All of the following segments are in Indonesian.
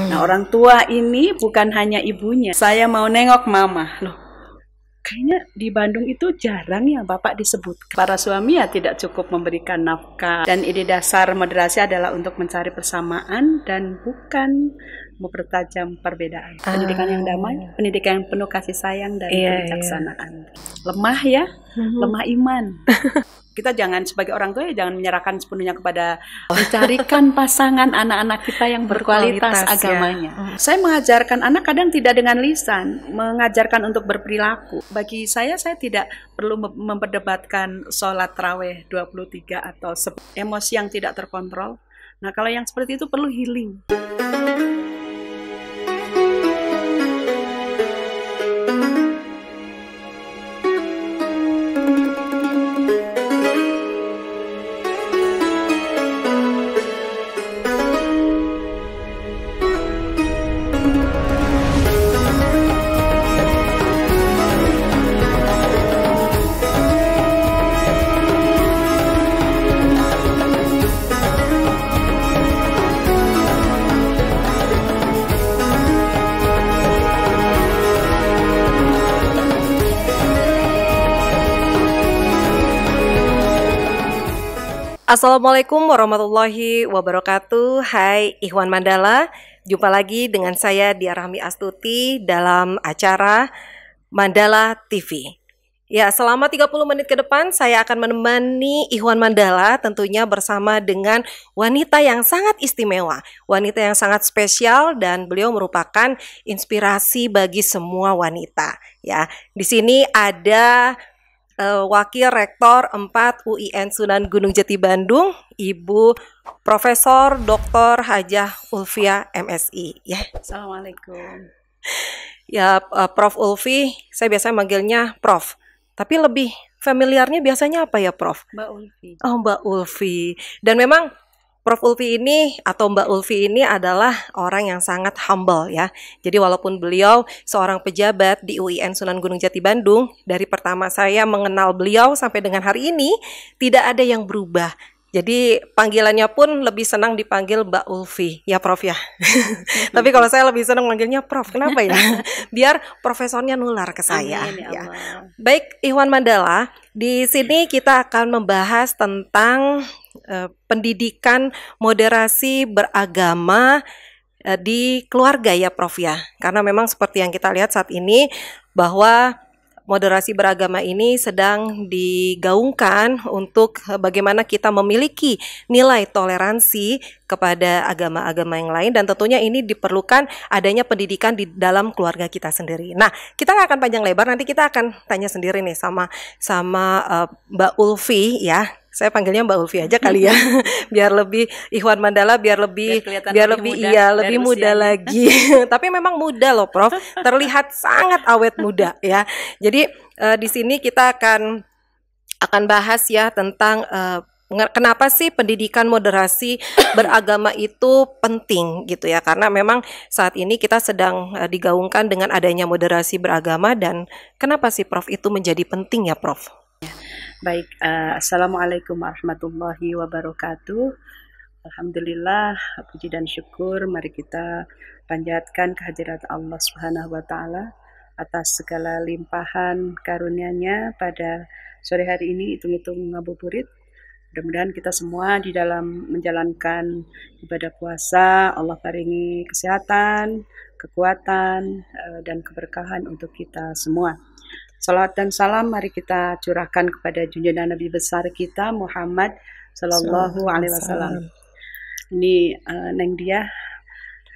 Nah, orang tua ini bukan hanya ibunya. Saya mau nengok mama. Loh, kayaknya di Bandung itu jarang ya Bapak disebut. Para suami ya tidak cukup memberikan nafkah. Dan ide dasar moderasi adalah untuk mencari persamaan dan bukan mempertajam perbedaan. Pendidikan yang damai, pendidikan yang penuh kasih sayang dan kebijaksanaan. Lemah ya, lemah iman. Kita jangan sebagai orang tua ya jangan menyerahkan sepenuhnya kepada mencarikan pasangan anak-anak kita yang berkualitas agamanya. Saya mengajarkan anak kadang tidak dengan lisan, mengajarkan untuk berperilaku. Bagi saya tidak perlu memperdebatkan sholat tarawih 23 atau emosi yang tidak terkontrol. Nah, kalau yang seperti itu perlu healing. Assalamualaikum warahmatullahi wabarakatuh. Hai Ikhwan Mandala, jumpa lagi dengan saya Diah Rahmi Astuti dalam acara Mandala TV. Ya, selama 30 menit ke depan saya akan menemani Ikhwan Mandala tentunya bersama dengan wanita yang sangat istimewa, wanita yang sangat spesial dan beliau merupakan inspirasi bagi semua wanita. Ya, di sini ada Wakil Rektor 4 UIN Sunan Gunung Jati Bandung, Ibu Profesor Dr. Hajah Ulfiah MSI. Ya. Assalamualaikum. Ya, Prof Ulfi, saya biasanya manggilnya Prof. Tapi lebih familiarnya biasanya apa ya, Prof? Mbak Ulfi. Oh, Mbak Ulfi. Dan memang Prof Ulfi ini atau Mbak Ulfi ini adalah orang yang sangat humble ya. Jadi walaupun beliau seorang pejabat di UIN Sunan Gunung Jati Bandung, dari pertama saya mengenal beliau sampai dengan hari ini tidak ada yang berubah. Jadi panggilannya pun lebih senang dipanggil Mbak Ulfi, ya Prof ya. Tapi kalau saya lebih senang manggilnya Prof, kenapa ya? Biar profesornya nular ke saya. Amin, ya Allah. Baik, Ikhwan Mandala, di sini kita akan membahas tentang pendidikan moderasi beragama di keluarga ya Prof ya. Karena memang seperti yang kita lihat saat ini bahwa moderasi beragama ini sedang digaungkan untuk bagaimana kita memiliki nilai toleransi kepada agama-agama yang lain, dan tentunya ini diperlukan adanya pendidikan di dalam keluarga kita sendiri. Nah, kita nggak akan panjang lebar, nanti kita akan tanya sendiri nih sama Mbak Ulfi ya. Saya panggilnya Mbak Ulfi aja kali ya, biar lebih Ikhwan Mandala biar lebih muda lagi. Tapi memang muda loh Prof, terlihat sangat awet muda ya. Jadi di sini kita akan bahas ya tentang kenapa sih pendidikan moderasi beragama itu penting gitu ya. Karena memang saat ini kita sedang digaungkan dengan adanya moderasi beragama, dan kenapa sih Prof itu menjadi penting ya Prof? Baik, Assalamualaikum warahmatullahi wabarakatuh. Alhamdulillah, puji dan syukur mari kita panjatkan kehadirat Allah Subhanahu wa Ta'ala atas segala limpahan karunia-Nya pada sore hari ini, hitung-hitung ngabuburit. Mudah-mudahan kita semua di dalam menjalankan ibadah puasa Allah paringi kesehatan, kekuatan, dan keberkahan untuk kita semua. Salawat dan salam mari kita curahkan kepada junjungan Nabi besar kita Muhammad Sallallahu Alaihi Wasallam. Ini Neng Diah,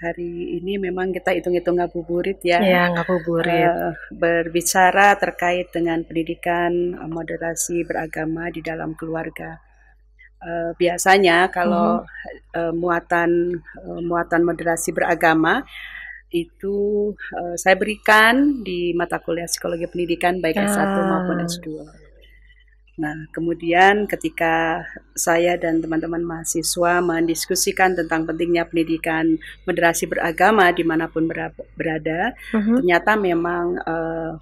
hari ini memang kita hitung-hitung ngabuburit ya. Ya, ngabuburit. Berbicara terkait dengan pendidikan moderasi beragama di dalam keluarga. Biasanya kalau muatan moderasi beragama itu saya berikan di mata kuliah psikologi pendidikan baik S1 maupun S2. Nah, kemudian ketika saya dan teman-teman mahasiswa mendiskusikan tentang pentingnya pendidikan moderasi beragama dimanapun berada, ternyata memang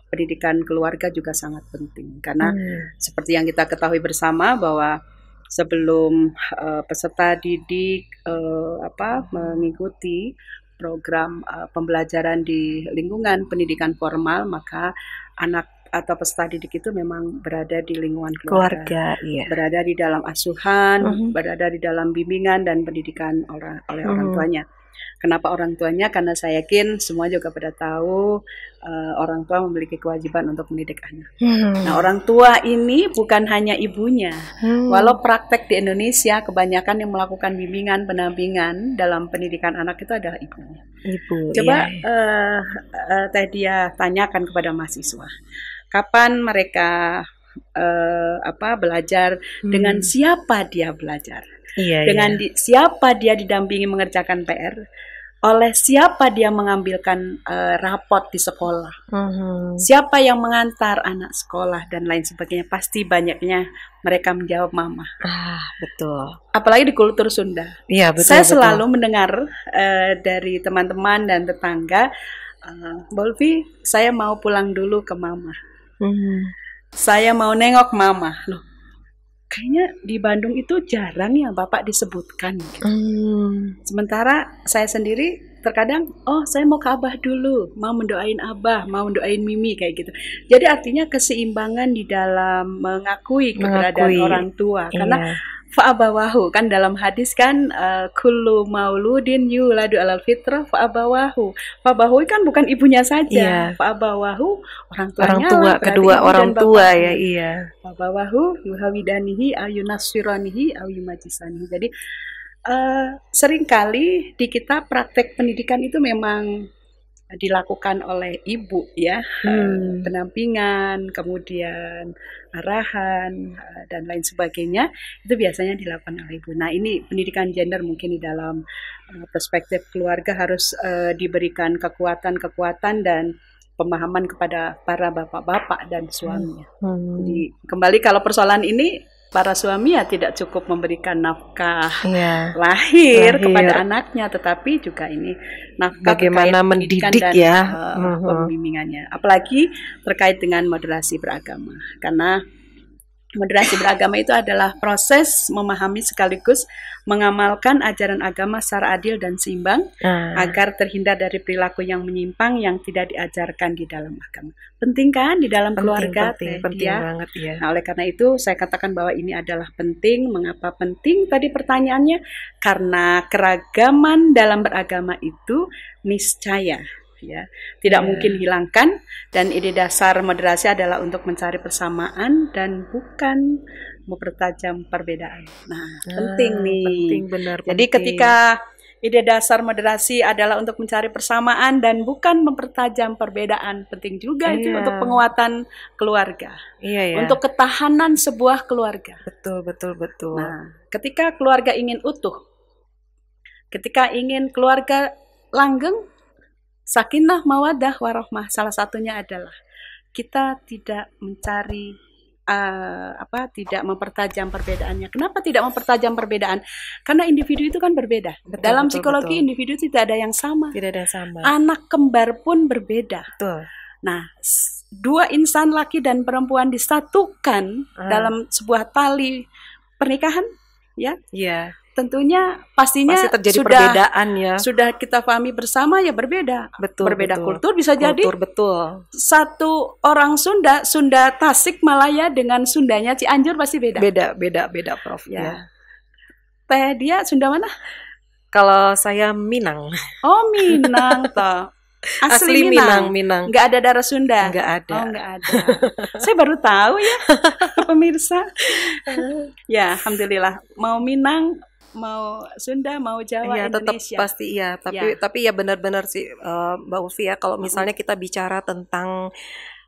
pendidikan keluarga juga sangat penting. Karena seperti yang kita ketahui bersama bahwa sebelum peserta didik mengikuti program pembelajaran di lingkungan pendidikan formal, maka anak atau peserta didik itu memang berada di lingkungan keluarga, Iya. berada di dalam asuhan, berada di dalam bimbingan dan pendidikan oleh orang tuanya. Kenapa orang tuanya? Karena saya yakin semua juga pada tahu orang tua memiliki kewajiban untuk mendidik anak. Nah, orang tua ini bukan hanya ibunya. Walau praktek di Indonesia kebanyakan yang melakukan bimbingan, pendampingan dalam pendidikan anak itu adalah ibunya. Coba Teh Dia tanyakan kepada mahasiswa, kapan mereka belajar, dengan siapa dia belajar, dengan siapa dia didampingi mengerjakan PR, oleh siapa dia mengambilkan rapot di sekolah, siapa yang mengantar anak sekolah dan lain sebagainya. Pasti banyaknya mereka menjawab mama. Betul. Apalagi di kultur Sunda. Iya, betul. Saya selalu mendengar dari teman-teman dan tetangga, Bolvi, saya mau pulang dulu ke mama. Saya mau nengok mama. Loh, kayaknya di Bandung itu jarang ya Bapak disebutkan gitu. Sementara saya sendiri terkadang, saya mau ke Abah dulu, mau mendoain Abah, mau mendoain Mimi kayak gitu. Jadi artinya keseimbangan di dalam mengakui keberadaan orang tua. Karena fa'abawahu, kan dalam hadis kan kullu mauludin yuladu alal fitrah fa'abawahu. Fa'abawahu kan bukan ibunya saja. Fa'abawahu orang tuanya, kedua orang tua ya. Fa'abawahu yuhawidanihi au yunassiranihi au yumajisanihi. Jadi seringkali di kita praktek pendidikan itu memang dilakukan oleh ibu ya, pendampingan, kemudian arahan dan lain sebagainya, itu biasanya dilakukan oleh ibu. Nah, ini pendidikan gender mungkin di dalam perspektif keluarga harus diberikan kekuatan dan pemahaman kepada para bapak-bapak dan suaminya. Jadi kembali kalau persoalan ini, para suami ya tidak cukup memberikan nafkah lahir kepada anaknya, tetapi juga ini nafkah bagaimana mendidik dan pembimbingannya. Apalagi terkait dengan moderasi beragama. Karena moderasi beragama itu adalah proses memahami sekaligus mengamalkan ajaran agama secara adil dan seimbang agar terhindar dari perilaku yang menyimpang yang tidak diajarkan di dalam agama. Penting kan di dalam keluarga? Penting banget ya. Nah, oleh karena itu saya katakan bahwa ini adalah penting. Mengapa penting? Tadi pertanyaannya, karena keragaman dalam beragama itu niscaya ya tidak mungkin hilangkan, dan ide dasar moderasi adalah untuk mencari persamaan dan bukan mempertajam perbedaan. Nah, penting nih. Penting, benar. Jadi ketika ide dasar moderasi adalah untuk mencari persamaan dan bukan mempertajam perbedaan, penting juga itu untuk penguatan keluarga. Untuk ketahanan sebuah keluarga. Betul. Nah, ketika keluarga ingin utuh, ketika ingin keluarga langgeng, sakinah, mawadah, warohmah, salah satunya adalah kita tidak mencari tidak mempertajam perbedaannya. Kenapa tidak mempertajam perbedaan? Karena individu itu kan berbeda. Dalam psikologi individu tidak ada yang sama. Tidak ada yang sama. Anak kembar pun berbeda. Betul. Nah, dua insan laki dan perempuan disatukan dalam sebuah tali pernikahan, ya. Iya. Tentunya pastinya pasti terjadi perbedaan ya. Sudah kita pahami bersama ya berbeda. Berbeda kultur bisa jadi. Betul. Satu orang Sunda Tasik Malaya dengan Sundanya Cianjur pasti beda. Beda Prof. Ya. Teh Dia Sunda mana? Kalau saya Minang. Oh, Minang toh. Asli Minang. Nggak ada darah Sunda? Nggak ada. Oh, nggak ada. Saya baru tahu ya, pemirsa. Ya, alhamdulillah. Mau Minang, mau Sunda, mau Jawa, Indonesia. Tetap pasti iya. Tapi ya benar-benar sih Mbak Ulfi ya, kalau misalnya kita bicara tentang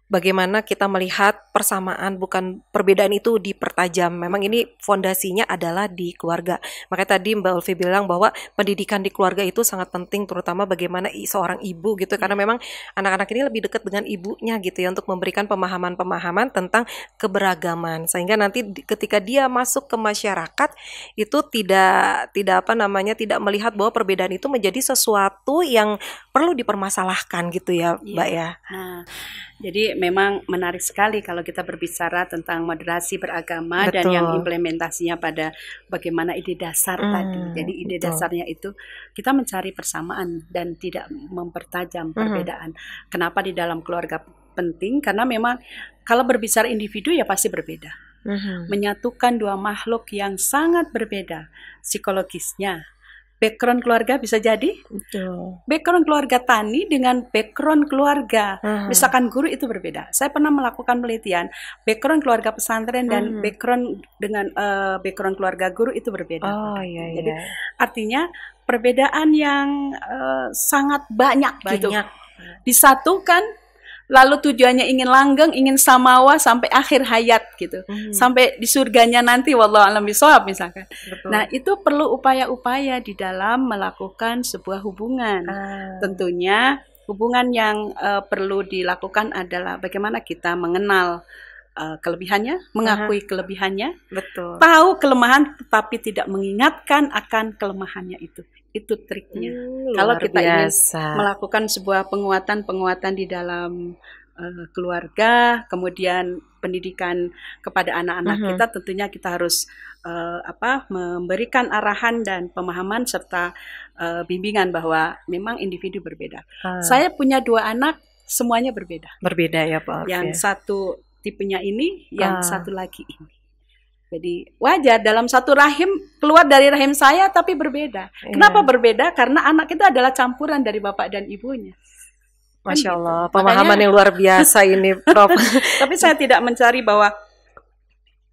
bagaimana kita melihat persamaan bukan perbedaan itu dipertajam. Memang ini fondasinya adalah di keluarga. Makanya tadi Mbak Ulfi bilang bahwa pendidikan di keluarga itu sangat penting, terutama bagaimana seorang ibu gitu, karena memang anak-anak ini lebih dekat dengan ibunya gitu ya, untuk memberikan pemahaman-pemahaman tentang keberagaman, sehingga nanti ketika dia masuk ke masyarakat itu tidak melihat bahwa perbedaan itu menjadi sesuatu yang perlu dipermasalahkan gitu ya, Mbak ya. Nah, jadi memang menarik sekali kalau kita berbicara tentang moderasi beragama dan yang implementasinya pada bagaimana ide dasar tadi. Jadi ide dasarnya itu kita mencari persamaan dan tidak mempertajam perbedaan. Kenapa di dalam keluarga penting? Karena memang kalau berbicara individu ya pasti berbeda. Menyatukan dua makhluk yang sangat berbeda psikologisnya. Background keluarga bisa jadi background keluarga tani dengan background keluarga misalkan guru itu berbeda. Saya pernah melakukan penelitian background keluarga pesantren dan background dengan background keluarga guru itu berbeda. Jadi artinya perbedaan yang sangat banyak gitu disatukan, lalu tujuannya ingin langgeng, ingin samawa sampai akhir hayat gitu, sampai di surganya nanti, wallahu a'lam bishawab misalkan. Nah itu perlu upaya-upaya di dalam melakukan sebuah hubungan. Tentunya hubungan yang perlu dilakukan adalah bagaimana kita mengenal kelebihannya, mengakui kelebihannya, tahu kelemahan tetapi tidak mengingatkan akan kelemahannya itu. Itu triknya. Kalau kita ingin melakukan sebuah penguatan di dalam keluarga, kemudian pendidikan kepada anak-anak kita, tentunya kita harus memberikan arahan dan pemahaman serta bimbingan bahwa memang individu berbeda. Saya punya 2 anak, semuanya berbeda. Berbeda ya Pak. Yang satu tipenya ini, yang satu lagi ini. Jadi wajar dalam satu rahim, keluar dari rahim saya tapi berbeda. Kenapa berbeda? Karena anak itu adalah campuran dari bapak dan ibunya. Masya Allah, gitu. Pemahaman yang luar biasa ini, Prof. Tapi saya tidak mencari bahwa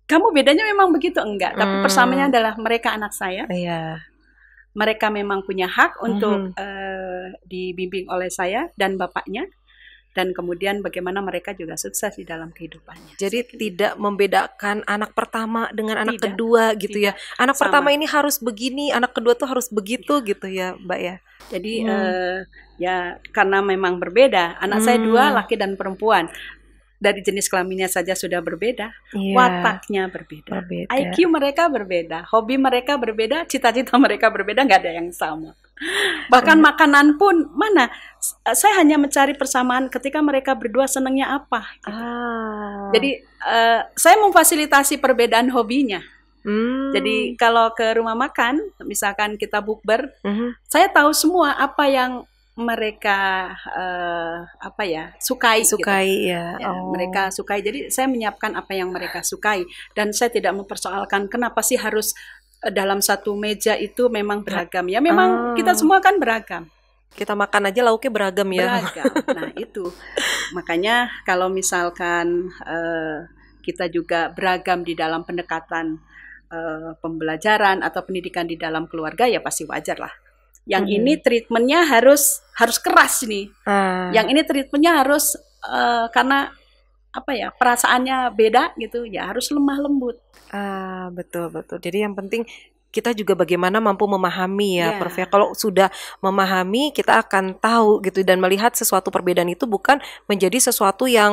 kamu bedanya memang begitu, enggak. Tapi persamaannya adalah mereka anak saya. Mereka memang punya hak untuk dibimbing oleh saya dan bapaknya. Dan kemudian bagaimana mereka juga sukses di dalam kehidupannya. Jadi tidak membedakan anak pertama dengan anak kedua gitu ya. Anak pertama ini harus begini, anak kedua tuh harus begitu gitu ya, Mbak ya. Jadi ya karena memang berbeda. Anak saya 2, laki dan perempuan. Dari jenis kelaminnya saja sudah berbeda, wataknya berbeda, IQ mereka berbeda, hobi mereka berbeda, cita-cita mereka berbeda, nggak ada yang sama. Bahkan makanan pun mana? Saya hanya mencari persamaan ketika mereka berdua senangnya apa. Gitu. Jadi saya memfasilitasi perbedaan hobinya. Jadi kalau ke rumah makan, misalkan kita bukber, saya tahu semua apa yang mereka sukai gitu. Mereka sukai. Jadi saya menyiapkan apa yang mereka sukai dan saya tidak mempersoalkan kenapa sih harus dalam satu meja itu memang beragam. Ya memang kita semua kan beragam. Kita makan aja lauknya beragam ya. Beragam. Nah itu makanya kalau misalkan kita juga beragam di dalam pendekatan pembelajaran atau pendidikan di dalam keluarga ya pasti wajar lah. Yang ini treatmentnya harus keras nih. Yang ini treatmentnya harus karena perasaannya beda gitu ya harus lemah lembut. Betul. Jadi yang penting kita juga bagaimana mampu memahami ya, Prof. Kalau sudah memahami, kita akan tahu gitu dan melihat sesuatu perbedaan itu bukan menjadi sesuatu yang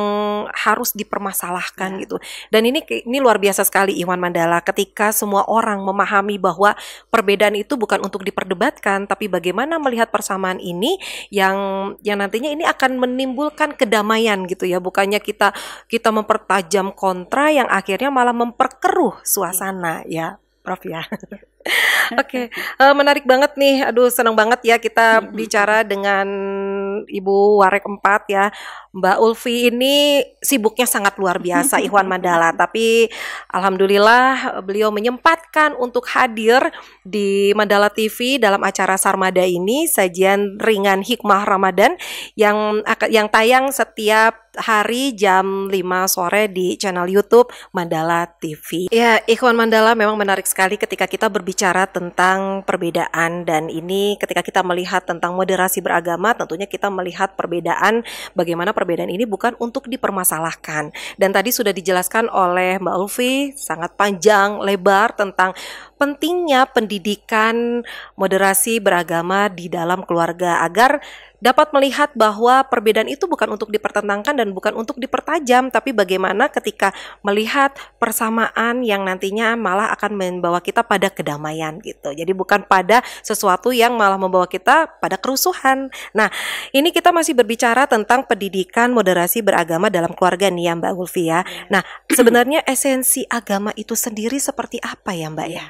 harus dipermasalahkan gitu. Dan ini luar biasa sekali Ikhwan Mandala ketika semua orang memahami bahwa perbedaan itu bukan untuk diperdebatkan, tapi bagaimana melihat persamaan ini yang nantinya ini akan menimbulkan kedamaian gitu ya. Bukannya kita mempertajam kontra yang akhirnya malah memperkeruh suasana ya, Prof ya. Oke, menarik banget nih. Aduh, senang banget ya kita bicara dengan Ibu Warek 4 ya. Mbak Ulfi ini sibuknya sangat luar biasa Ikhwan Mandala, tapi alhamdulillah beliau menyempatkan untuk hadir di Mandala TV dalam acara Sarmada ini, sajian ringan hikmah Ramadan yang tayang setiap hari jam 5 sore di channel YouTube Mandala TV. Ya, Ikhwan Mandala memang menarik sekali ketika kita berbicara tentang perbedaan, dan ini ketika kita melihat tentang moderasi beragama, tentunya kita melihat perbedaan, bagaimana perbedaan ini bukan untuk dipermasalahkan. Dan tadi sudah dijelaskan oleh Mbak Ulfi sangat panjang lebar tentang pentingnya pendidikan moderasi beragama di dalam keluarga agar dapat melihat bahwa perbedaan itu bukan untuk dipertentangkan dan bukan untuk dipertajam, tapi bagaimana ketika melihat persamaan yang nantinya malah akan membawa kita pada kedamaian gitu. Jadi bukan pada sesuatu yang malah membawa kita pada kerusuhan. Nah, ini kita masih berbicara tentang pendidikan moderasi beragama dalam keluarga nih ya Mbak Ulfi ya. Nah, sebenarnya esensi agama itu sendiri seperti apa ya Mbak ya?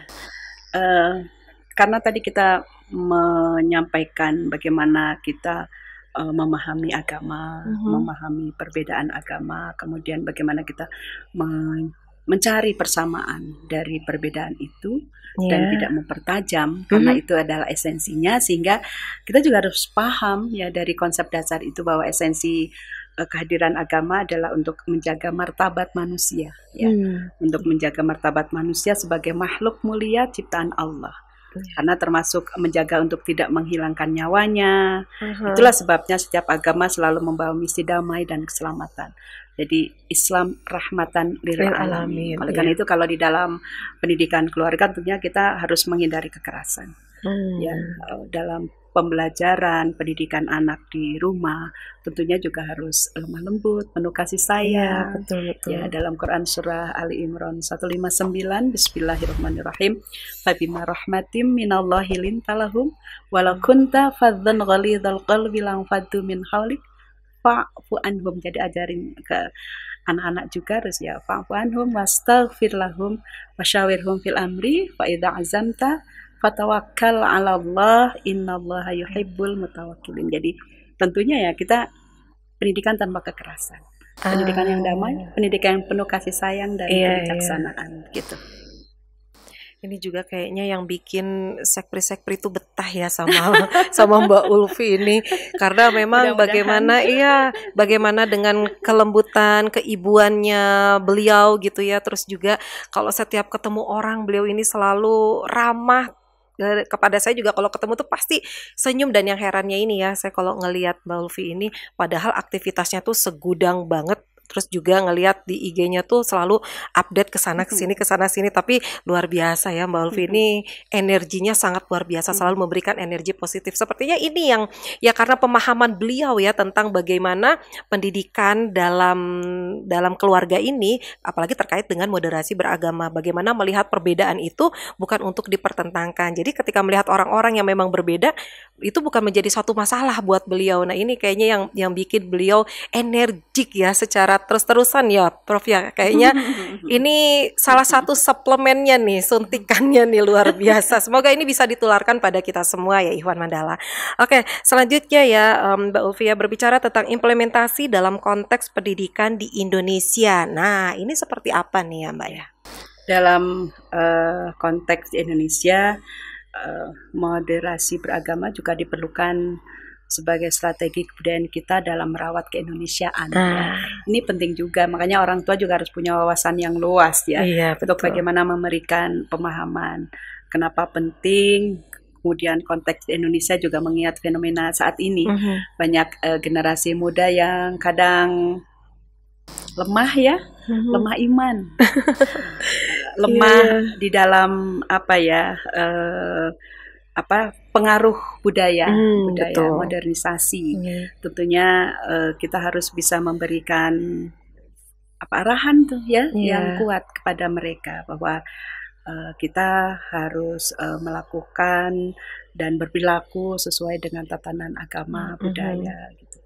Karena tadi kita menyampaikan bagaimana kita memahami agama, memahami perbedaan agama, kemudian bagaimana kita mencari persamaan dari perbedaan itu dan tidak mempertajam, karena itu adalah esensinya, sehingga kita juga harus paham ya dari konsep dasar itu bahwa esensi kehadiran agama adalah untuk menjaga martabat manusia, ya, untuk menjaga martabat manusia sebagai makhluk mulia ciptaan Allah. Karena termasuk menjaga untuk tidak menghilangkan nyawanya. Itulah sebabnya setiap agama selalu membawa misi damai dan keselamatan. Jadi Islam rahmatan lil alamin. Oleh karena itu kalau di dalam pendidikan keluarga tentunya kita harus menghindari kekerasan. Ya, dalam pembelajaran pendidikan anak di rumah tentunya juga harus lemah lembut, penuh kasih sayang. Ya, dalam Quran surah Ali Imran 159, Bismillahirrahmanirrahim. Fabima rahmatim minallahi lintalahum walau kunta fadzan ghalidhal qalbi lanfaddu min hawlik fa'fu anhum. Jadi ajarin ke anak-anak juga harus ya, fa'fu anhum wastaghfir lahum wasyawirhum fil amri fa idza azamta fatawakkal 'ala Allah innallaha yuhibbul mutawakkilin. Jadi tentunya ya kita pendidikan tanpa kekerasan. Pendidikan yang damai, pendidikan yang penuh kasih sayang dan kebijaksanaan gitu. Ini juga kayaknya yang bikin sekpri-sekpri itu betah ya sama Mbak Ulfi ini, karena memang bagaimana dengan kelembutan keibuannya beliau gitu ya, terus juga kalau setiap ketemu orang beliau ini selalu ramah kepada saya juga. Kalau ketemu tuh pasti senyum, dan yang herannya ini ya, saya kalau ngelihat Mbak Ulfi ini padahal aktivitasnya tuh segudang banget, terus juga ngelihat di IG-nya tuh selalu update kesana sini, tapi luar biasa ya Mbak Ulfi ini, energinya sangat luar biasa, selalu memberikan energi positif. Sepertinya ini yang ya karena pemahaman beliau ya tentang bagaimana pendidikan dalam keluarga ini, apalagi terkait dengan moderasi beragama, bagaimana melihat perbedaan itu bukan untuk dipertentangkan. Jadi ketika melihat orang-orang yang memang berbeda, itu bukan menjadi suatu masalah buat beliau. Nah, ini kayaknya yang bikin beliau energik ya secara terus-terusan ya Prof ya. Kayaknya ini salah satu suplemennya nih, suntikannya nih luar biasa. Semoga ini bisa ditularkan pada kita semua ya Ikhwan Mandala. Oke, selanjutnya ya Mbak Ulfi ya, berbicara tentang implementasi dalam konteks pendidikan di Indonesia. Nah, ini seperti apa nih ya Mbak ya? Dalam konteks di Indonesia, moderasi beragama juga diperlukan sebagai strategi kebudayaan kita dalam merawat keindonesiaan. Ya. Ini penting juga, makanya orang tua juga harus punya wawasan yang luas ya, untuk bagaimana memberikan pemahaman kenapa penting. Kemudian konteks di Indonesia juga mengingat fenomena saat ini, banyak generasi muda yang kadang lemah ya, lemah iman, lemah di dalam pengaruh budaya modernisasi. Tentunya kita harus bisa memberikan arahan tuh ya yang kuat kepada mereka bahwa kita harus melakukan dan berperilaku sesuai dengan tatanan agama budaya gitu.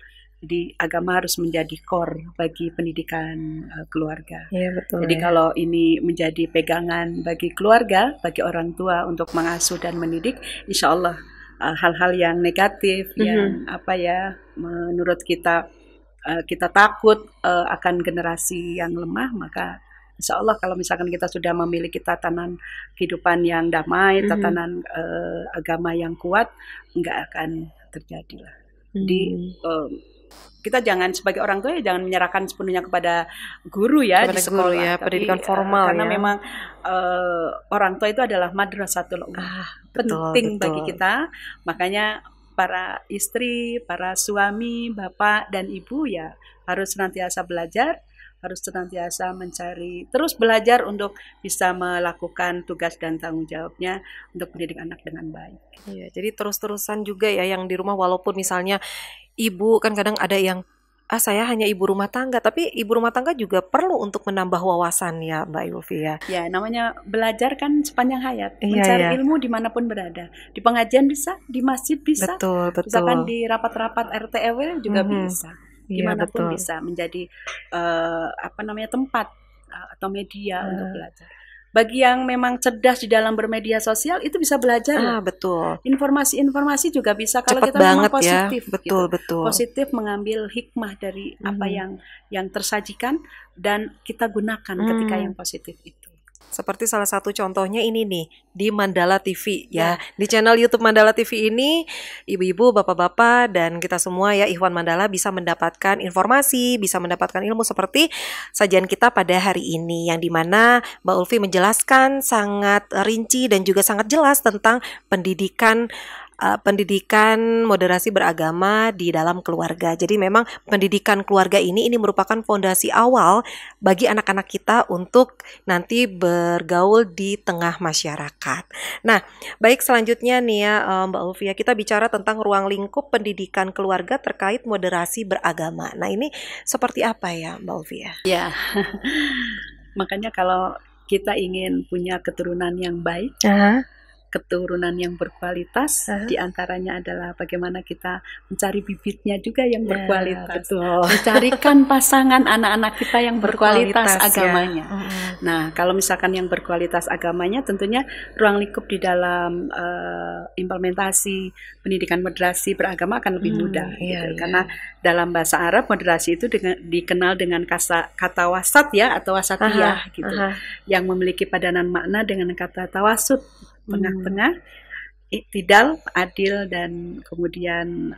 Jadi agama harus menjadi core bagi pendidikan keluarga. Jadi kalau ini menjadi pegangan bagi keluarga, bagi orang tua untuk mengasuh dan mendidik, insya Allah hal-hal yang negatif, yang menurut kita takut akan generasi yang lemah, maka insya Allah kalau misalkan kita sudah memiliki tatanan kehidupan yang damai, tatanan agama yang kuat, nggak akan terjadi lah. Jadi kita jangan sebagai orang tua ya jangan menyerahkan sepenuhnya kepada guru ya di sekolah ya, pendidikan formal karena memang orang tua itu adalah madrasatul ummah, penting bagi kita. Makanya para istri, para suami, bapak dan ibu ya harus senantiasa belajar harus senantiasa mencari, terus belajar untuk bisa melakukan tugas dan tanggung jawabnya untuk mendidik anak dengan baik. Iya, jadi terus-terusan juga ya yang di rumah, walaupun misalnya ibu kan kadang ada yang saya hanya ibu rumah tangga, tapi ibu rumah tangga juga perlu untuk menambah wawasan ya Mbak Yulfi ya. Ya, namanya belajar kan sepanjang hayat, Iya, mencari iya. ilmu dimanapun berada. Di pengajian bisa, di masjid bisa, Betul, misalkan betul. di rapat-rapat RT RW juga Mhm. bisa. Iya, Dimanapun betul. bisa menjadi tempat atau media untuk Ah. belajar. Bagi yang memang cerdas di dalam bermedia sosial itu bisa belajar loh. Betul. Informasi-informasi juga bisa kalau Cepet kita memang banget ya. positif Betul, gitu. betul. Positif mengambil hikmah dari apa yang tersajikan dan kita gunakan ketika yang positif itu. Seperti salah satu contohnya ini nih, di Mandala TV ya. Di channel YouTube Mandala TV ini, ibu-ibu, bapak-bapak, dan kita semua ya, Ikhwan Mandala bisa mendapatkan informasi, bisa mendapatkan ilmu seperti sajian kita pada hari ini, yang dimana Mbak Ulfi menjelaskan sangat rinci dan juga sangat jelas tentang pendidikan moderasi beragama di dalam keluarga. Jadi memang pendidikan keluarga ini merupakan fondasi awal bagi anak-anak kita untuk nanti bergaul di tengah masyarakat. Nah, baik, selanjutnya nih ya Mbak Ulfi, kita bicara tentang ruang lingkup pendidikan keluarga terkait moderasi beragama. Nah, ini seperti apa ya Mbak Ulfi ya? Ya, makanya kalau kita ingin punya keturunan yang baik, keturunan yang berkualitas, diantaranya adalah bagaimana kita mencari bibitnya juga yang berkualitas. Betul. Mencarikan pasangan anak-anak kita yang berkualitas Berkualitas, agamanya. ya. Nah, kalau misalkan yang berkualitas agamanya, tentunya ruang lingkup di dalam implementasi pendidikan moderasi beragama akan lebih mudah. Iya, iya. Karena dalam bahasa Arab moderasi itu dikenal dengan kata wasat ya, atau wasatiyah gitu, yang memiliki padanan makna dengan kata tawasud, tengah-tengah, iktidal, adil, dan kemudian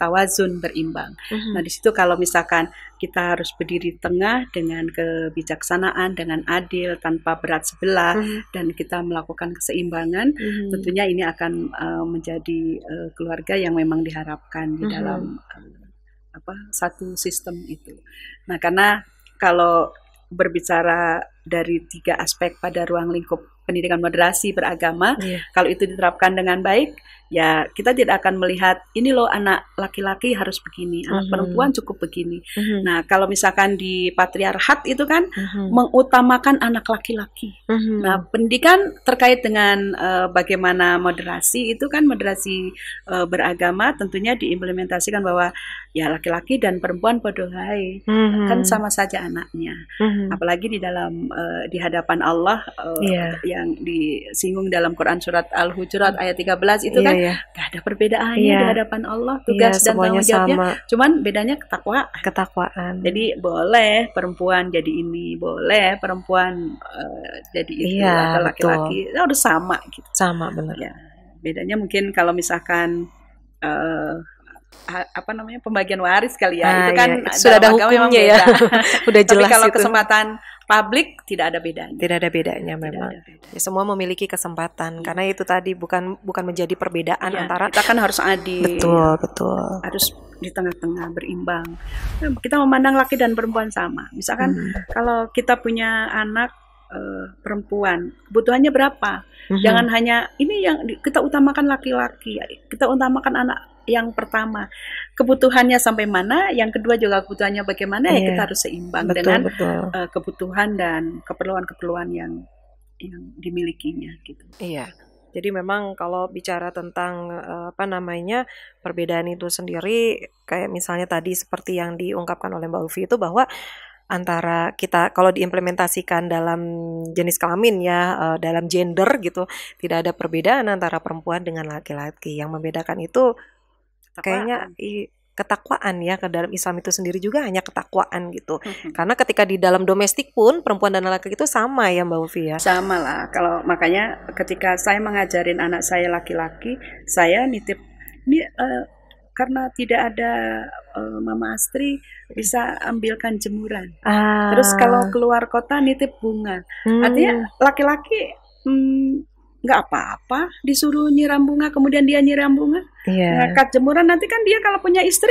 tawazun, berimbang. Nah, di situ kalau misalkan kita harus berdiri tengah dengan kebijaksanaan, dengan adil, tanpa berat sebelah, dan kita melakukan keseimbangan, tentunya ini akan menjadi keluarga yang memang diharapkan di dalam satu sistem itu. Nah, karena kalau berbicara dari 3 aspek pada ruang lingkup pendidikan moderasi beragama, kalau itu diterapkan dengan baik, ya kita tidak akan melihat ini loh anak laki-laki harus begini, anak perempuan cukup begini. Nah, kalau misalkan di patriarhat itu kan mengutamakan anak laki-laki. Nah, pendidikan terkait dengan bagaimana moderasi itu kan moderasi beragama tentunya diimplementasikan bahwa ya laki-laki dan perempuan podohai, kan sama saja anaknya. Apalagi di dalam di hadapan Allah yang disinggung dalam Quran surat Al-Hujurat ayat 13 itu kan gak ada perbedaannya di hadapan Allah, tugas dan tanggung jawabnya sama. Cuman bedanya ketakwaan. Jadi boleh perempuan jadi ini, boleh perempuan jadi itu, atau laki-laki udah sama gitu. Sama, benar. Ya, bedanya mungkin kalau misalkan pembagian waris kali ya, itu kan sudah ada hukumnya ya. Udah jelas. Tapi kalau itu. Kesempatan publik tidak ada bedanya. Tidak ada bedanya memang. Ya, semua memiliki kesempatan karena itu tadi bukan menjadi perbedaan antara. Kita kan harus adil. Betul. Harus di tengah-tengah, berimbang. Kita memandang laki dan perempuan sama. Misalkan kalau kita punya anak perempuan, kebutuhannya berapa? Jangan hanya ini yang kita utamakan laki-laki, kita utamakan anak yang pertama, kebutuhannya sampai mana, yang kedua juga kebutuhannya bagaimana, ya kita harus seimbang dengan kebutuhan dan keperluan-keperluan yang dimilikinya gitu. Iya. Jadi memang kalau bicara tentang perbedaan itu sendiri, kayak misalnya tadi seperti yang diungkapkan oleh Mbak Ulfi itu bahwa antara kita kalau diimplementasikan dalam jenis kelamin ya, dalam gender gitu, tidak ada perbedaan antara perempuan dengan laki-laki. Yang membedakan itu kayaknya ketakwaan ya, ke dalam Islam itu sendiri juga hanya ketakwaan gitu. Karena ketika di dalam domestik pun perempuan dan laki-laki itu sama ya Mbak Ulfi ya. Sama lah. Kalau makanya ketika saya mengajarin anak saya laki-laki, saya nitip ini karena tidak ada Mama Astri bisa ambilkan jemuran. Terus kalau keluar kota nitip bunga. Artinya laki-laki nggak apa-apa disuruh nyiram bunga, kemudian dia nyiram bunga, ngangkat jemuran, nanti kan dia kalau punya istri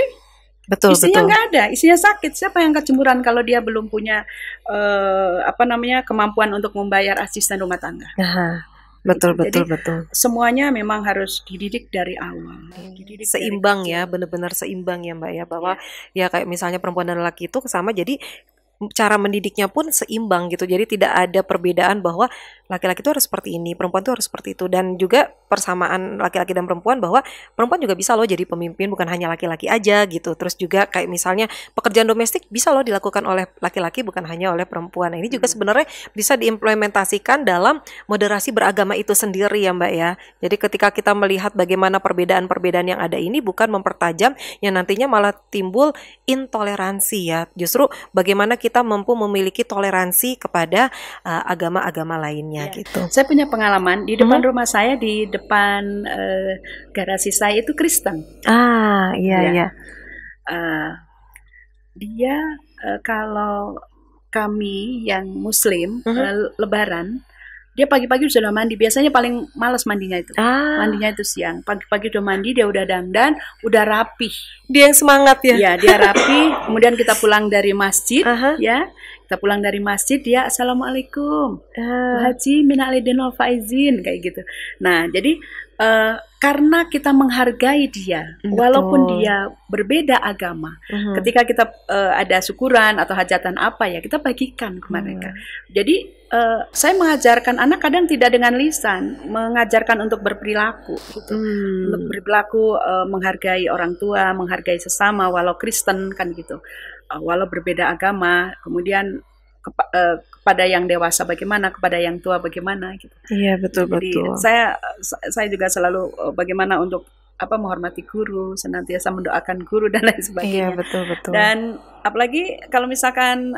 Betul, Istrinya betul. nggak ada, istrinya sakit. Siapa yang kecemburuan kalau dia belum punya kemampuan untuk membayar asisten rumah tangga? Aha, Gitu. betul, Jadi betul, betul. semuanya memang harus dididik dari awal, dididik dari Seimbang ya, kecil. benar-benar seimbang ya Mbak ya, bahwa Ya, ya kayak misalnya perempuan dan laki itu sama, jadi cara mendidiknya pun seimbang gitu. Jadi tidak ada perbedaan bahwa laki-laki itu harus seperti ini, perempuan itu harus seperti itu. Dan juga persamaan laki-laki dan perempuan bahwa perempuan juga bisa loh jadi pemimpin, bukan hanya laki-laki aja gitu. Terus juga kayak misalnya pekerjaan domestik bisa loh dilakukan oleh laki-laki, bukan hanya oleh perempuan. Nah, ini juga sebenarnya bisa diimplementasikan dalam moderasi beragama itu sendiri ya Mbak ya. Jadi ketika kita melihat bagaimana perbedaan-perbedaan yang ada ini bukan mempertajam, yang nantinya malah timbul intoleransi ya. Justru bagaimana kita mampu memiliki toleransi kepada agama-agama lainnya ya. gitu. Saya punya pengalaman di depan rumah saya, di depan garasi saya itu Kristen. Ah, iya, Ya. iya. Dia kalau kami yang Muslim Lebaran, dia pagi-pagi sudah mandi. Biasanya paling malas mandinya itu. Ah, Mandinya itu siang. Pagi-pagi udah mandi, dia udah dandan, udah rapih. dia yang semangat ya. Ya, dia rapi. Kemudian kita pulang dari masjid, Aha. ya. Kita pulang dari masjid, dia Assalamualaikum. Ah, Haji minal aidin wal faizin, kayak gitu. Nah, jadi karena kita menghargai dia, walaupun betul. dia berbeda agama, ketika kita ada syukuran atau hajatan apa ya, kita bagikan ke mereka. Jadi saya mengajarkan anak kadang tidak dengan lisan, mengajarkan untuk berperilaku, gitu. Untuk berperilaku menghargai orang tua, menghargai sesama, walau Kristen kan gitu, walau berbeda agama. Kemudian kepada yang dewasa bagaimana, kepada yang tua bagaimana gitu. Iya, betul, Jadi betul. saya juga selalu bagaimana untuk menghormati guru, senantiasa mendoakan guru dan lain Iya, sebagainya. betul, betul. Dan apalagi kalau misalkan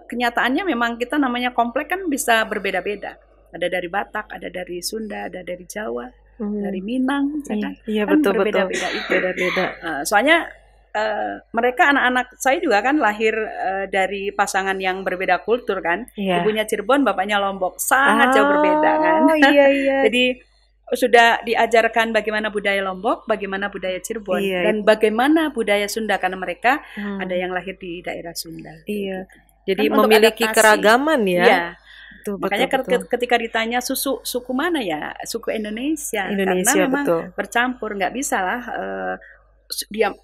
kenyataannya memang kita namanya komplek kan bisa berbeda-beda. Ada dari Batak, ada dari Sunda, ada dari Jawa, dari Minang, Iya, kan betul, betul. berbeda-beda itu. Beda-beda. Soalnya mereka anak-anak saya juga kan lahir dari pasangan yang berbeda kultur kan. Iya. Ibunya Cirebon, bapaknya Lombok, sangat jauh berbeda kan. Oh, iya, iya. Jadi sudah diajarkan bagaimana budaya Lombok, bagaimana budaya Cirebon, Iya, dan bagaimana budaya Sunda karena mereka ada yang lahir di daerah Sunda. Iya. Gitu. Jadi Kan untuk memiliki adaptasi. keragaman ya. Iya. Betul, Makanya betul. ketika ditanya suku mana ya, suku Indonesia, Indonesia, karena memang betul. bercampur, nggak bisa lah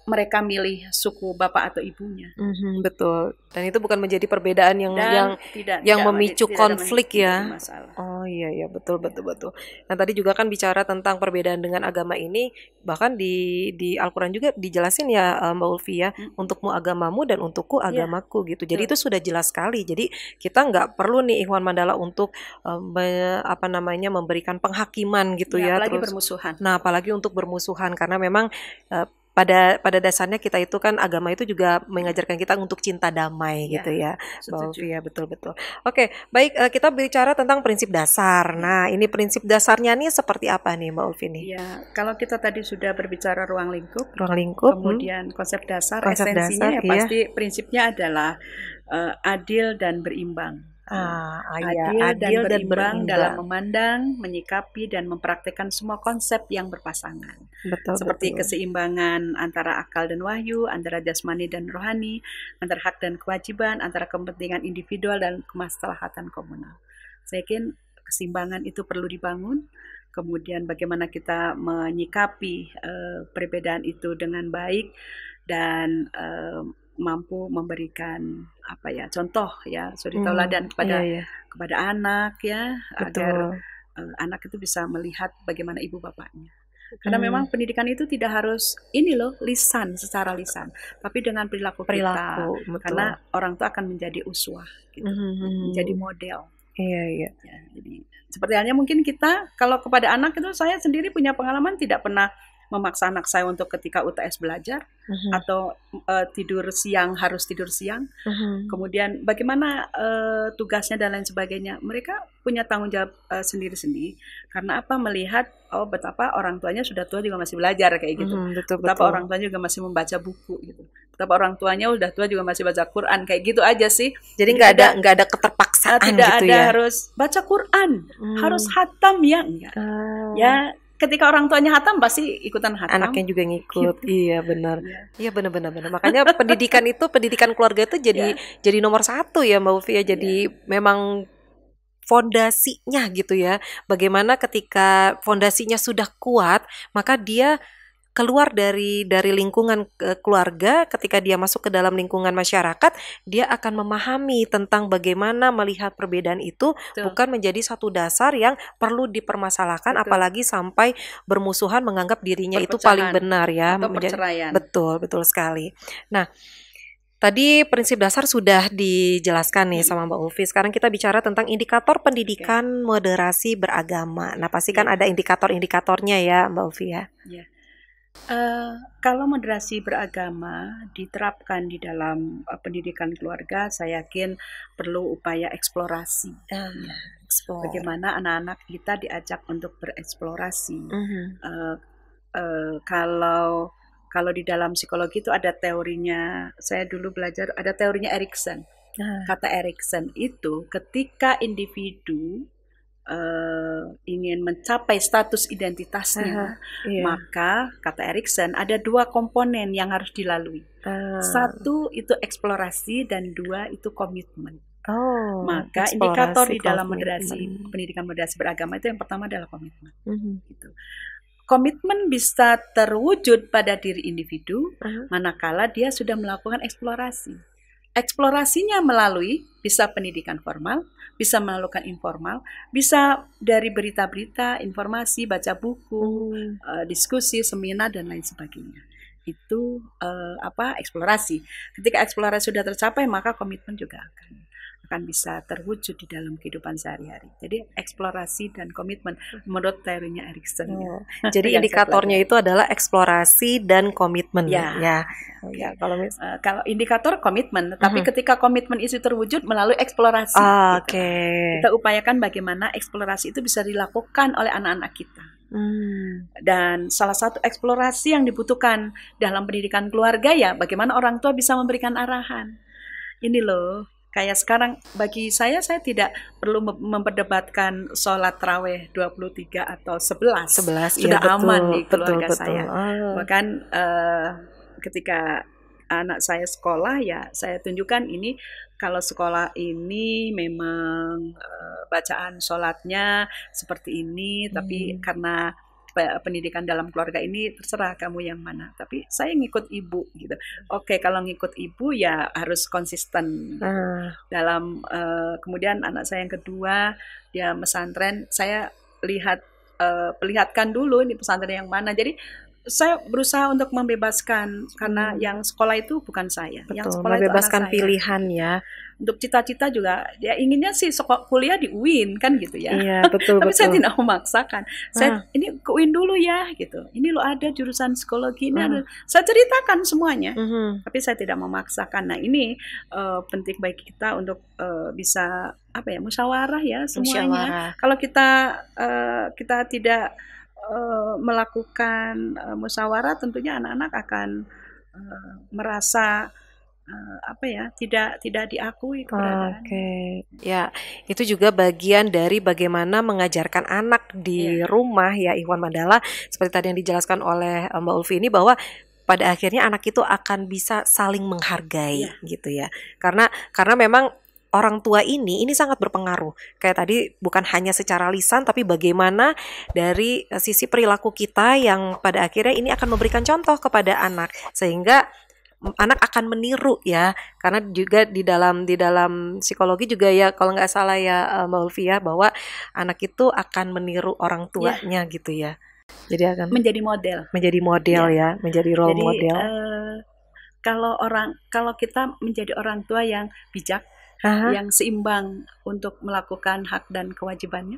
mereka milih suku bapak atau ibunya. Betul. Dan itu bukan menjadi perbedaan yang Dan yang memicu konflik ya. Masalah. Oh iya, iya, betul, betul, betul. Nah tadi juga kan bicara tentang perbedaan dengan agama ini, bahkan di Al-Quran juga dijelasin ya Mbak Ulfi ya, untukmu agamamu dan untukku agamaku gitu. Jadi itu sudah jelas sekali. Jadi kita nggak perlu nih Ikhwan Mandala untuk memberikan penghakiman gitu ya. Apalagi Terus, bermusuhan. nah apalagi untuk bermusuhan karena memang pada dasarnya kita itu kan agama itu juga mengajarkan kita untuk cinta damai gitu ya, Mbak Ulfi ya, betul-betul. Oke, baik, kita bicara tentang prinsip dasar. Nah, ini prinsip dasarnya nih seperti apa nih Mbak Ulfi nih? Ya, kalau kita tadi sudah berbicara ruang lingkup, kemudian konsep dasar, esensinya ya pasti prinsipnya adalah adil dan berimbang. Adil dan berimbang dalam memandang, menyikapi, dan mempraktekkan semua konsep yang berpasangan. Seperti keseimbangan antara akal dan wahyu, antara jasmani dan rohani, antara hak dan kewajiban, antara kepentingan individual dan kemaslahatan komunal. Saya yakin keseimbangan itu perlu dibangun. Kemudian bagaimana kita menyikapi perbedaan itu dengan baik dan mampu memberikan contoh ya, suri tauladan kepada anak ya, agar anak itu bisa melihat bagaimana ibu bapaknya. Karena memang pendidikan itu tidak harus secara lisan, tapi dengan perilaku kita. Karena orang tua akan menjadi uswah gitu, menjadi model. Iya. Ya, jadi seperti halnya mungkin kita kalau kepada anak itu, saya sendiri punya pengalaman tidak pernah memaksa anak saya untuk ketika UTS belajar atau harus tidur siang. Kemudian bagaimana tugasnya dan lain sebagainya. Mereka punya tanggung jawab sendiri-sendiri. Karena melihat betapa orang tuanya sudah tua juga masih belajar kayak gitu. Betapa orang tuanya juga masih membaca buku gitu. Betapa orang tuanya udah tua juga masih baca Quran kayak gitu aja sih. Jadi nggak ada keterpaksaan tidak gitu ada ya. Harus baca Quran, harus khatam ya enggak. Ya ketika orang tuanya hatam pasti ikutan hatam. Anaknya juga ngikut. Gitu. Iya benar. Iya. Iya benar. Makanya pendidikan keluarga itu jadi nomor satu ya Mbak Ufi ya. Jadi memang fondasinya gitu ya. Bagaimana ketika fondasinya sudah kuat, maka dia keluar dari lingkungan keluarga, ketika dia masuk ke dalam lingkungan masyarakat, dia akan memahami tentang bagaimana melihat perbedaan itu bukan menjadi satu dasar yang perlu dipermasalahkan, apalagi sampai bermusuhan menganggap dirinya itu paling benar ya. Atau perceraian. Betul sekali. Nah, tadi prinsip dasar sudah dijelaskan nih sama Mbak Ulfi. Sekarang kita bicara tentang indikator pendidikan moderasi beragama. Nah, pasti kan ada indikator-indikatornya ya Mbak Ulfi ya. Kalau moderasi beragama diterapkan di dalam pendidikan keluarga, saya yakin perlu upaya eksplorasi. Bagaimana anak-anak kita diajak untuk bereksplorasi. Kalau di dalam psikologi itu ada teorinya, saya dulu belajar ada teorinya Erikson. Kata Erikson itu ketika individu ingin mencapai status identitasnya, maka kata Erikson ada dua komponen yang harus dilalui. Satu itu eksplorasi dan dua itu komitmen. Maka indikator di dalam pendidikan moderasi beragama itu yang pertama adalah komitmen. Gitu. Komitmen bisa terwujud pada diri individu manakala dia sudah melakukan eksplorasi. Eksplorasinya melalui bisa pendidikan formal, bisa melakukan informal, bisa dari berita-berita, informasi, baca buku, diskusi, seminar dan lain sebagainya. Itu eksplorasi. Ketika eksplorasi sudah tercapai, maka komitmen juga akan bisa terwujud di dalam kehidupan sehari-hari. Jadi eksplorasi dan komitmen menurut teorinya Erikson. Jadi indikatornya itu adalah eksplorasi dan komitmen. Kalau indikator komitmen, tapi ketika komitmen itu terwujud melalui eksplorasi. Kita upayakan bagaimana eksplorasi itu bisa dilakukan oleh anak-anak kita. Dan salah satu eksplorasi yang dibutuhkan dalam pendidikan keluarga ya bagaimana orang tua bisa memberikan arahan. Ini loh, kayak sekarang bagi saya tidak perlu memperdebatkan sholat tarawih 23 atau 11. Sudah aman di keluarga saya. Bahkan ketika anak saya sekolah ya saya tunjukkan ini, kalau sekolah ini memang bacaan sholatnya seperti ini, tapi karena pendidikan dalam keluarga ini terserah kamu yang mana, tapi saya ngikut ibu gitu. Oke, kalau ngikut ibu ya harus konsisten dalam kemudian anak saya yang kedua dia pesantren, saya perlihatkan dulu ini pesantren yang mana. Jadi saya berusaha untuk membebaskan karena yang sekolah itu bukan saya. Yang sekolah membebaskan itu pilihan ya. Untuk cita-cita juga dia inginnya sih kuliah di UIN kan gitu ya. Iya, betul. Tapi saya tidak memaksakan. Saya ini ke UIN dulu ya gitu. Ini lo ada jurusan psikologi ini ada. Saya ceritakan semuanya. Tapi saya tidak memaksakan. Nah, ini penting bagi kita untuk bisa musyawarah ya semuanya. Kalau kita tidak melakukan musyawarah, tentunya anak-anak akan merasa tidak diakui keberadaan. Ya, itu juga bagian dari bagaimana mengajarkan anak di rumah ya Ikhwan Mandala, seperti tadi yang dijelaskan oleh Mbak Ulfi ini, bahwa pada akhirnya anak itu akan bisa saling menghargai gitu ya. Karena memang orang tua ini sangat berpengaruh. Kayak tadi bukan hanya secara lisan, tapi bagaimana dari sisi perilaku kita yang pada akhirnya ini akan memberikan contoh kepada anak, sehingga anak akan meniru ya. Karena juga di dalam psikologi juga ya, kalau nggak salah ya Mbak Ulfi ya, bahwa anak itu akan meniru orang tuanya gitu ya. Jadi akan menjadi model ya, menjadi role model. Kalau kita menjadi orang tua yang bijak, yang seimbang untuk melakukan hak dan kewajibannya,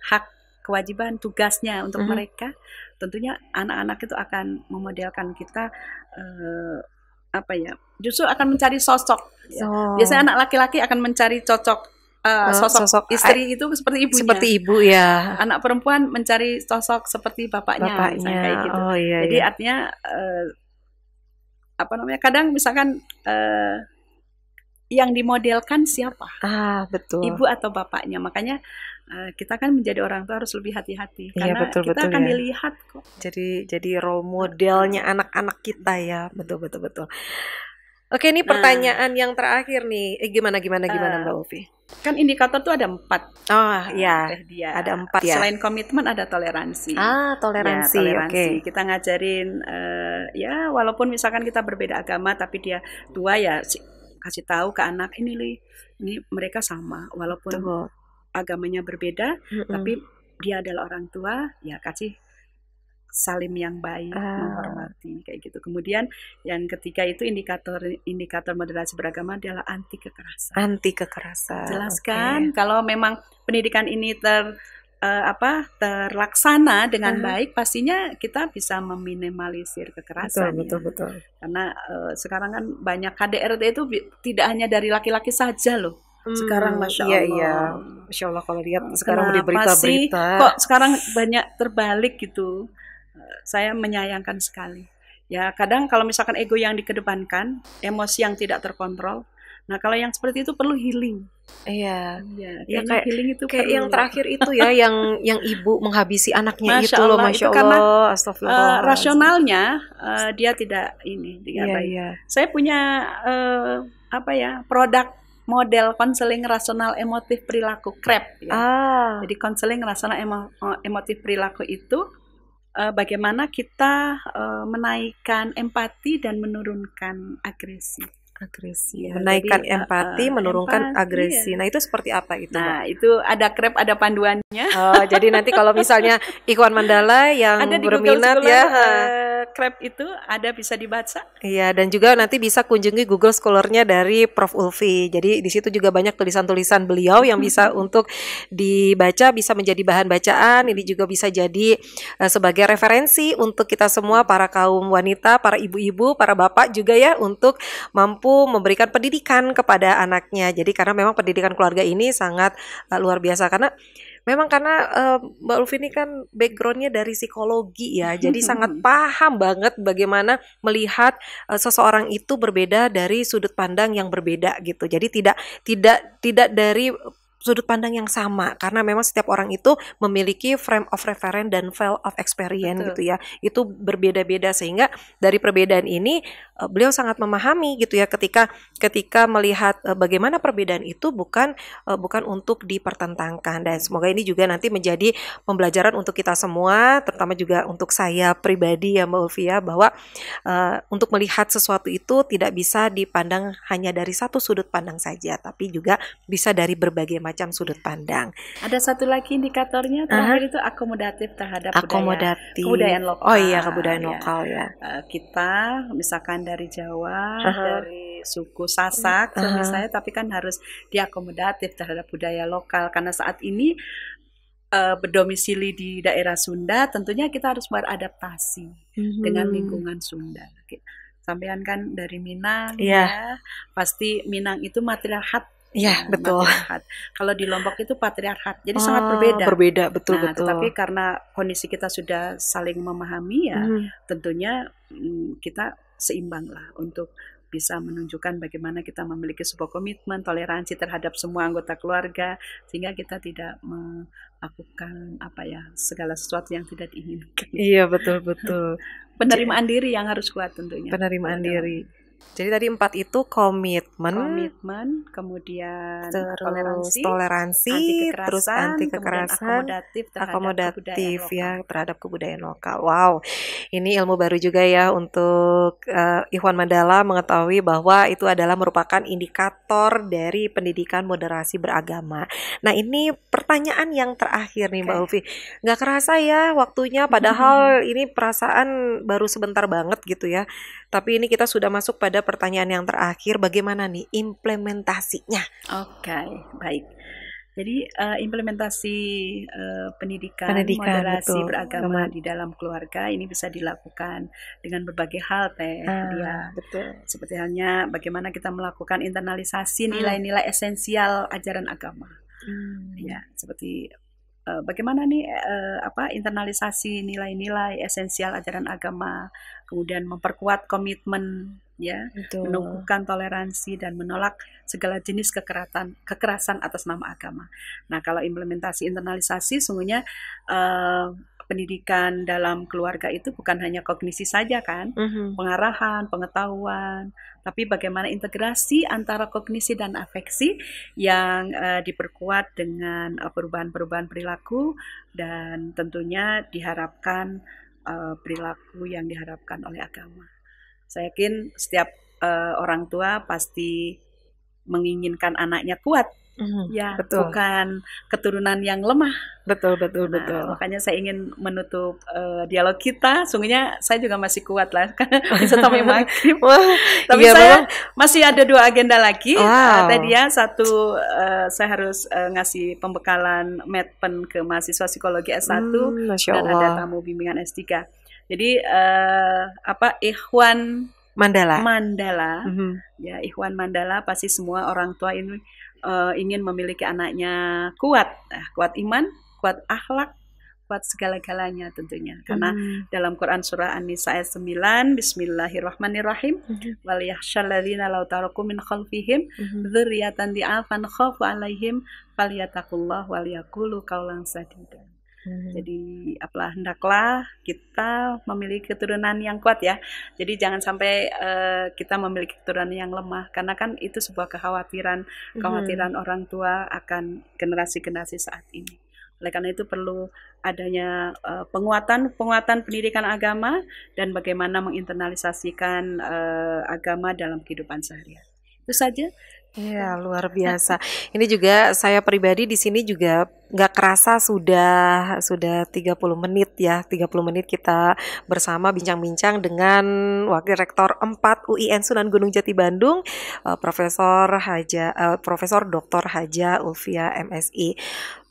hak kewajiban tugasnya untuk mereka, tentunya anak-anak itu akan memodelkan kita justru akan mencari sosok. Biasanya anak laki-laki akan mencari sosok istri itu seperti ibunya. Seperti ibu ya. Anak perempuan mencari sosok seperti bapaknya. Kayak gitu. Jadi artinya kadang misalkan yang dimodelkan siapa? Betul. Ibu atau bapaknya. Makanya kita kan menjadi orang tua harus lebih hati-hati Iya, karena betul, kita betul akan ya. dilihat kok. Jadi role modelnya anak-anak kita ya. Betul, betul, betul. Oke, ini Nah, pertanyaan yang terakhir nih. Gimana Mbak Ulfi? kan indikator tuh ada 4. Ya, Teh dia. ada 4 ya. Selain komitmen ada toleransi. Toleransi. Ya, Oke. Kita ngajarin ya walaupun misalkan kita berbeda agama tapi dia tua ya kasih tahu ke anak ini mereka sama walaupun Betul. agamanya berbeda tapi dia adalah orang tua, ya kasih salim yang baik, menghormati kayak gitu. Kemudian yang ketiga itu indikator moderasi beragama adalah anti kekerasan. Anti kekerasan. Jelaskan kalau memang pendidikan ini terlaksana dengan baik, pastinya kita bisa meminimalisir kekerasan. Betul. Karena sekarang kan banyak KDRT itu tidak hanya dari laki-laki saja loh. Sekarang Masya Allah. Iya. Masya Allah kalau lihat sekarang di berita-berita. Kok sekarang banyak terbalik gitu. Saya menyayangkan sekali. Ya kadang kalau misalkan ego yang dikedepankan, emosi yang tidak terkontrol. Nah kalau yang seperti itu perlu healing. Iya. Ya kayak healing itu kayak yang terakhir itu ya, yang ibu menghabisi anaknya Masya itu loh, Allah, Masya itu Allah. karena Astagfirullah. Rasionalnya dia tidak baik. Iya. Saya punya produk model konseling rasional emotif perilaku CREP. Ya. Jadi konseling rasional emotif perilaku itu bagaimana kita menaikkan empati dan menurunkan agresi. Ya, menaikkan empati, menurunkan agresi. Iya. Nah itu seperti apa itu? Nah itu ada CREP, ada panduannya. Jadi nanti kalau misalnya Ikhwan Mandala yang ada di berminat Google ya, CREP itu ada, bisa dibaca. Iya, dan juga nanti bisa kunjungi Google Scholar-nya dari Prof. Ulfi. Jadi di situ juga banyak tulisan-tulisan beliau yang bisa untuk dibaca, bisa menjadi bahan bacaan. Ini juga bisa jadi sebagai referensi untuk kita semua, para kaum wanita, para ibu-ibu, para bapak juga ya, untuk mampu memberikan pendidikan kepada anaknya. Jadi karena memang pendidikan keluarga ini sangat luar biasa, karena Mbak Ulfi ini kan backgroundnya dari psikologi ya, jadi sangat paham banget bagaimana melihat seseorang itu berbeda dari sudut pandang yang berbeda gitu. Jadi tidak dari sudut pandang yang sama, karena memang setiap orang itu memiliki frame of reference dan file of experience. Betul. Gitu ya, itu berbeda-beda, sehingga dari perbedaan ini beliau sangat memahami gitu ya, ketika melihat bagaimana perbedaan itu bukan untuk dipertentangkan. Dan semoga ini juga nanti menjadi pembelajaran untuk kita semua, terutama juga untuk saya pribadi ya Mbak Ulfi ya, bahwa untuk melihat sesuatu itu tidak bisa dipandang hanya dari satu sudut pandang saja, tapi juga bisa dari berbagai macam sudut pandang. Ada satu lagi indikatornya terakhir itu akomodatif terhadap kebudayaan lokal. Oh iya, kebudayaan lokal ya. Kita misalkan dari Jawa, dari suku Sasak misalnya, tapi kan harus diakomodatif terhadap budaya lokal, karena saat ini berdomisili di daerah Sunda, tentunya kita harus beradaptasi dengan lingkungan Sunda. Sampean kan dari Minang ya, pasti Minang itu matriarkat. Iya, betul. Kalau di Lombok itu patriarkat, jadi sangat berbeda. Berbeda, betul. Tetapi karena kondisi kita sudah saling memahami ya, tentunya kita seimbang lah untuk bisa menunjukkan bagaimana kita memiliki sebuah komitmen, toleransi terhadap semua anggota keluarga, sehingga kita tidak melakukan segala sesuatu yang tidak diinginkan. Iya, betul. Penerimaan diri yang harus kuat tentunya. Penerimaan diri. Jadi tadi 4 itu komitmen, kemudian toleransi, terus anti kekerasan, akomodatif ya terhadap kebudayaan lokal. Wow, ini ilmu baru juga ya untuk Ikhwan Mandala mengetahui bahwa itu adalah merupakan indikator dari pendidikan moderasi beragama. Nah ini pertanyaan yang terakhir nih Mbak Ulfi, nggak kerasa ya waktunya, padahal ini perasaan baru sebentar banget gitu ya. Tapi ini kita sudah masuk pada pertanyaan yang terakhir, bagaimana nih implementasinya? Oke, baik. Jadi implementasi pendidikan moderasi beragama di dalam keluarga ini bisa dilakukan dengan berbagai hal betul. Seperti halnya bagaimana kita melakukan internalisasi nilai-nilai esensial ajaran agama. Ya, seperti bagaimana nih internalisasi nilai-nilai esensial ajaran agama, kemudian memperkuat komitmen ya, menumbuhkan toleransi dan menolak segala jenis kekerasan atas nama agama. Nah, kalau implementasi internalisasi sungguhnya pendidikan dalam keluarga itu bukan hanya kognisi saja kan, pengarahan, pengetahuan, tapi bagaimana integrasi antara kognisi dan afeksi yang diperkuat dengan perubahan-perubahan perilaku dan tentunya diharapkan perilaku yang diharapkan oleh agama. Saya yakin setiap orang tua pasti menginginkan anaknya kuat. Ya, betul. Bukan keturunan yang lemah. Betul. Makanya saya ingin menutup dialog kita. Sungguhnya saya juga masih kuat lah, karena bisa sampai maghrib. Tapi iya, saya masih ada 2 agenda lagi. Tadi ya, satu saya harus ngasih pembekalan medpen ke mahasiswa psikologi S1 dan ada tamu bimbingan S3. Jadi Ikhwan Mandala. Ya, Ikhwan Mandala pasti semua orang tua ini ingin memiliki anaknya kuat iman, kuat akhlak, kuat segala-galanya tentunya. Karena dalam Quran surah An-Nisa ayat 9, Bismillahirrahmanirrahim, wal yakhshal ladzina law taraku min khalfihim dzurriyyatan di'afan khafu 'alaihim falyattaqullah wal yaqulu qawlan sadida. Jadi hendaklah kita memiliki keturunan yang kuat ya. Jadi jangan sampai kita memiliki keturunan yang lemah, karena kan itu sebuah kekhawatiran orang tua akan generasi-generasi saat ini. Oleh karena itu perlu adanya penguatan pendidikan agama dan bagaimana menginternalisasikan agama dalam kehidupan sehari-hari. Itu saja. Ya, luar biasa. Ini juga saya pribadi di sini juga nggak kerasa sudah 30 menit ya. 30 menit kita bersama bincang-bincang dengan Wakil Rektor 4 UIN Sunan Gunung Jati Bandung, Profesor Dr. Haja Ulfia MSI.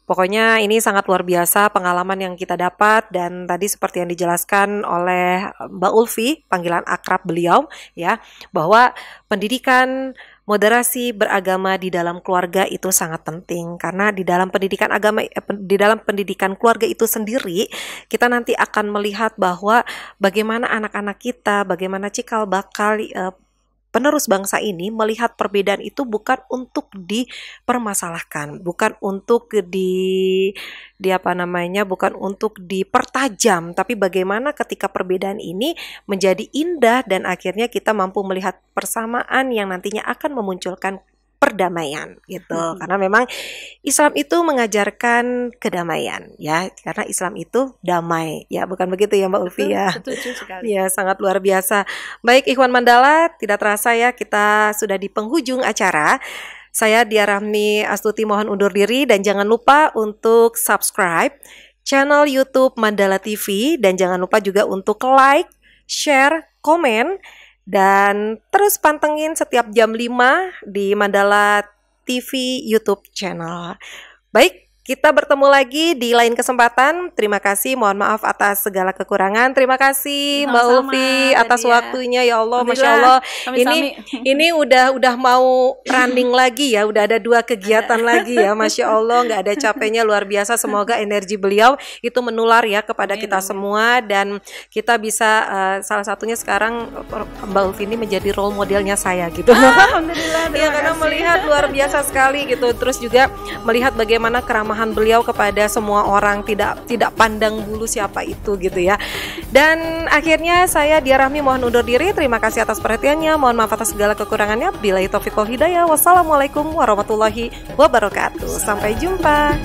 Pokoknya ini sangat luar biasa pengalaman yang kita dapat, dan tadi seperti yang dijelaskan oleh Mbak Ulfi, panggilan akrab beliau ya, bahwa pendidikan moderasi beragama di dalam keluarga itu sangat penting, karena di dalam pendidikan agama, di dalam pendidikan keluarga itu sendiri kita nanti akan melihat bahwa bagaimana anak-anak kita, bagaimana cikal bakal penerus bangsa ini melihat perbedaan itu bukan untuk dipermasalahkan, bukan untuk bukan untuk dipertajam, tapi bagaimana ketika perbedaan ini menjadi indah dan akhirnya kita mampu melihat persamaan yang nantinya akan memunculkan perdamaian gitu. Karena memang Islam itu mengajarkan kedamaian ya, karena Islam itu damai ya, bukan begitu ya Mbak Ulfi ya? Setuju sekali. Ya, sangat luar biasa. Baik Ikhwan Mandala, tidak terasa ya kita sudah di penghujung acara. Saya Dia Rahmi Astuti mohon undur diri, dan jangan lupa untuk subscribe channel YouTube Mandala TV, dan jangan lupa juga untuk like, share, komen, dan terus pantengin setiap jam 5 di Mandala TV YouTube channel. Baik, kita bertemu lagi di lain kesempatan. Terima kasih, mohon maaf atas segala kekurangan. Terima kasih Mbak Ulfi atas waktunya ya Allah, Masya Allah. Ini udah mau running lagi ya, udah ada 2 kegiatan lagi ya, Masya Allah, nggak ada capeknya, luar biasa. Semoga energi beliau itu menular ya kepada kita semua, dan kita bisa salah satunya sekarang Mbak Ulfi ini menjadi role modelnya saya gitu. Alhamdulillah. Ya, karena melihat luar biasa sekali gitu, terus juga melihat bagaimana keramahan beliau kepada semua orang, tidak pandang bulu siapa itu gitu ya. Dan akhirnya saya Dia Rahmi mohon undur diri. Terima kasih atas perhatiannya, mohon maaf atas segala kekurangannya. Billahi taufiq wal hidayah. Wassalamualaikum warahmatullahi wabarakatuh. Sampai jumpa.